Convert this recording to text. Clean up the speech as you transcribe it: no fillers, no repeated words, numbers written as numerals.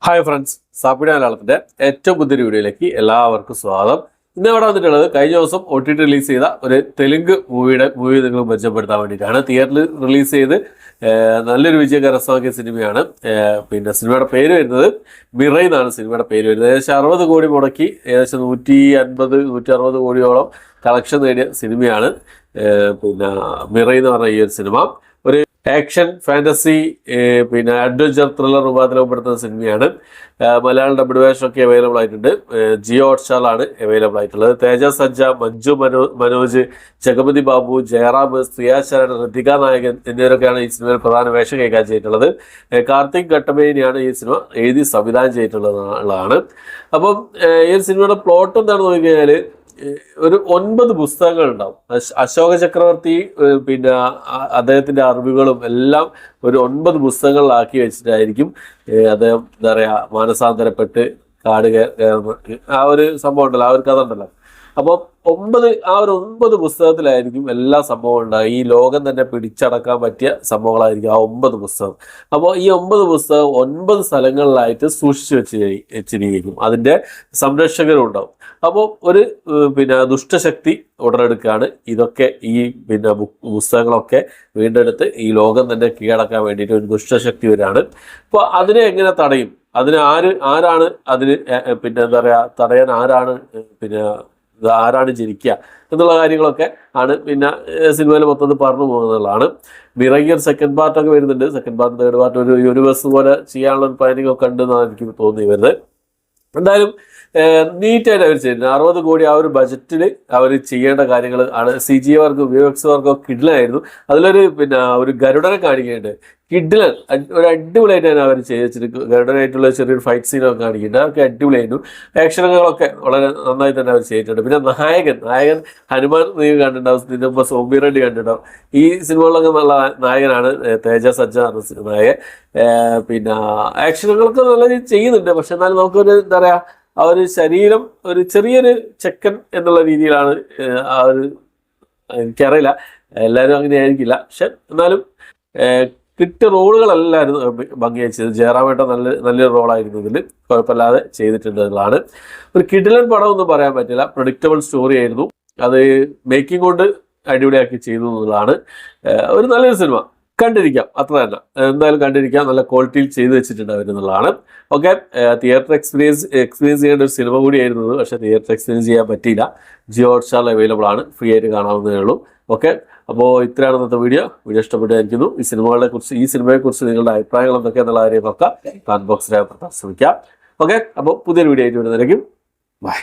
Hi friends, സാപ്പിയുടെ മലയാളത്തിന്റെ ഏറ്റവും പുതിയൊരു വീഡിയോയിലേക്ക് എല്ലാവർക്കും സ്വാഗതം. ഇന്ന് ഇവിടെ വന്നിട്ടുള്ളത് കഴിഞ്ഞ ദിവസം OTT റിലീസ് ചെയ്ത ഒരു തെലുങ്ക് മൂവി നിങ്ങൾ പരിചയപ്പെടുത്താൻ വേണ്ടിയിട്ടാണ്. തിയേറ്ററിൽ റിലീസ് ചെയ്ത് നല്ലൊരു വിജയം കരസ്ഥമാക്കിയ സിനിമയാണ്. പിന്നെ സിനിമയുടെ പേര് വരുന്നത് മിറൈ എന്നാണ് സിനിമയുടെ പേര് വരുന്നത്. ഏകദേശം 60 കോടി മുടക്കി ഏകദേശം 150-160 കോടിയോളം കളക്ഷൻ നേടിയ സിനിമയാണ് പിന്നെ മിറൈ എന്ന് പറഞ്ഞ ഈ ഒരു സിനിമ. ഒരു ആക്ഷൻ ഫാന്റസി പിന്നെ അഡ്വഞ്ചർ ത്രില്ലർ രൂപത്തിൽപ്പെടുത്തുന്ന സിനിമയാണ്. മലയാളം ഡബ്ഡ് വേർഷൻ ഒക്കെ അവൈലബിൾ ആയിട്ടുണ്ട്. ജിയോ ഹോട്ട്സ്റ്റാറിലാണ് അവൈലബിൾ ആയിട്ടുള്ളത്. തേജ സജ്ജ, മഞ്ജു മനോജ്, ജഗപതി ബാബു, ജയറാം, ശ്രിയാശരൻ, ഋതിക നായകൻ എന്നിവരൊക്കെയാണ് ഈ സിനിമയിൽ പ്രധാന വേഷം കൈകാര്യം ചെയ്തിട്ടുള്ളത്. കാർത്തിക് ഘട്ടമേനിയാണ് ഈ സിനിമ എഴുതി സംവിധാനം ചെയ്തിട്ടുള്ളതാണ്. അപ്പം ഈ സിനിമയുടെ പ്ലോട്ട് എന്താണെന്ന് നോക്കിക്കഴിഞ്ഞാൽ ഒരു 9 പുസ്തകങ്ങൾ ഉണ്ടാവും. അശോക ചക്രവർത്തി പിന്നെ അദ്ദേഹത്തിന്റെ അറിവുകളും എല്ലാം ഒരു 9 പുസ്തകങ്ങളിലാക്കി വെച്ചിട്ടായിരിക്കും അദ്ദേഹം എന്താ പറയാ മാനസാന്തരപ്പെട്ട് കാട് ആ ഒരു സംഭവം ഉണ്ടല്ലോ, ആ ഒരു കഥ ഉണ്ടല്ലോ. അപ്പോൾ 9 പുസ്തകത്തിലായിരിക്കും എല്ലാ സംഭവവും ഉണ്ടാകും. ഈ ലോകം തന്നെ പിടിച്ചടക്കാൻ പറ്റിയ സംഭവങ്ങളായിരിക്കും ആ 9 പുസ്തകം. അപ്പോൾ ഈ 9 പുസ്തകം 9 സ്ഥലങ്ങളിലായിട്ട് സൂക്ഷിച്ചു വെച്ചിരിക്കും. അതിന്റെ സംരക്ഷകരും ഉണ്ടാവും. അപ്പോൾ ഒരു പിന്നെ ദുഷ്ടശക്തി ഉടലെടുക്കുകയാണ് ഇതൊക്കെ ഈ പിന്നെ പുസ്തകങ്ങളൊക്കെ വീണ്ടെടുത്ത് ഈ ലോകം തന്നെ കീഴടക്കാൻ വേണ്ടിയിട്ട് ഒരു ദുഷ്ടശക്തി വരികയാണ്. അപ്പോൾ അതിനെ എങ്ങനെ തടയും, അതിന് ആരാണ് അതിന് പിന്നെ എന്താ പറയാ തടയാൻ ആരാണ് ജനിക്കുക എന്നുള്ള കാര്യങ്ങളൊക്കെ ആണ് പിന്നെ സിനിമയിൽ മൊത്തത്തിൽ പറഞ്ഞു പോകുന്നതാണ്. മിറൈയർ സെക്കൻഡ് പാർട്ടൊക്കെ വരുന്നുണ്ട്. സെക്കൻഡ് പാർട്ട്, തേർഡ് പാർട്ട് ഒരു യൂണിവേഴ്സ് പോലെ ചെയ്യാനുള്ള ഒരു പ്ലാനിങ് ഒക്കെ ഉണ്ടെന്നാണ് എനിക്ക് തോന്നി വരുന്നത്. എന്തായാലും നീറ്റായിട്ട് അവർ ചെയ്യുന്നത് 60 കോടി ആ ഒരു ബജറ്റിൽ അവർ ചെയ്യേണ്ട കാര്യങ്ങൾ ആണ്. CG വർക്കും VFX വർക്കും ഒക്കെ കിഡിലായിരുന്നു. അതിലൊരു പിന്നെ ഒരു ഗരുഡനെ കാണിക്കുന്നുണ്ട്. കിഡിലൻ ഒരു അടിപൊളിയായിട്ടാണ് അവർ ചെയ്തിട്ട് ഗരുഡനായിട്ടുള്ള ചെറിയൊരു ഫൈറ്റ് സീനൊക്കെ കാണിക്കുന്നുണ്ട്. അതൊക്കെ അടിപൊളിയായിരുന്നു. ആക്ഷനുകളൊക്കെ വളരെ നന്നായി തന്നെ അവർ ചെയ്തിട്ടുണ്ട്. പിന്നെ നായകൻ ഹനുമാൻ നീ കണ്ടിട്ടുണ്ടാവും, ഇതിൻ്റെ ഇപ്പോൾ സോംബി റെഡ്ഡി കണ്ടിട്ടുണ്ടാവും. ഈ സിനിമകളിലൊക്കെ നല്ല നായകനാണ് തേജ സജ്ജ എന്ന നായകൻ. പിന്നെ ആക്ഷനുകളൊക്കെ നല്ല ചെയ്യുന്നുണ്ട്. പക്ഷെ എന്നാലും നമുക്കൊരു എന്താ പറയുക ആ ഒരു ശരീരം ഒരു ചെറിയൊരു ചെക്കൻ എന്നുള്ള രീതിയിലാണ് ആ ഒരു, എനിക്കറിയില്ല എല്ലാവരും അങ്ങനെ ആയിരിക്കില്ല. പക്ഷെ എന്നാലും കിട്ടിയ റോളുകളെല്ലാവരും ഭംഗിയായി ചെയ്ത്. ജയറാമേട്ട നല്ലൊരു റോളായിരുന്നു ഇതിൽ, കുഴപ്പമില്ലാതെ ചെയ്തിട്ടുണ്ട് എന്നുള്ളതാണ്. ഒരു കിടിലൻ പടം ഒന്നും പറയാൻ പറ്റില്ല. പ്രഡിക്റ്റബിൾ സ്റ്റോറി ആയിരുന്നു. അത് മേക്കിംഗ് കൊണ്ട് അടിപൊളിയാക്കി ചെയ്തു എന്നുള്ളതാണ്. ഒരു നല്ലൊരു സിനിമ കണ്ടിരിക്കാം, അത്ര തന്നെ. എന്തായാലും കണ്ടിരിക്കാം. നല്ല ക്വാളിറ്റിയിൽ ചെയ്തു വെച്ചിട്ടുണ്ട് അവരെന്നുള്ളതാണ്. ഓക്കെ, തിയേറ്റർ എക്സ്പീരിയൻസ് ചെയ്യേണ്ട ഒരു സിനിമ കൂടിയായിരുന്നു. പക്ഷേ തിയേറ്റർ എക്സ്പീരിയൻസ് ചെയ്യാൻ പറ്റിയില്ല. ജിയോ ഹോട്ട്സ്റ്റാറിൽ അവൈലബിൾ ആണ്, ഫ്രീ ആയിട്ട് കാണാവുന്നതേ ഉള്ളൂ. ഓക്കെ, അപ്പോൾ ഇത്രയാണ് ഇന്നത്തെ വീഡിയോ ഇഷ്ടപ്പെട്ടായിരിക്കുന്നു. ഈ സിനിമയെക്കുറിച്ച് നിങ്ങളുടെ അഭിപ്രായങ്ങൾ എന്തൊക്കെയാണെന്നുള്ള കാര്യങ്ങളൊക്കെ കമന്റ് ബോക്സിൽ ശ്രമിക്കാം. ഓക്കെ, അപ്പോൾ പുതിയൊരു വീഡിയോ ആയിട്ട് വരുന്നതായിരിക്കും. ബൈ.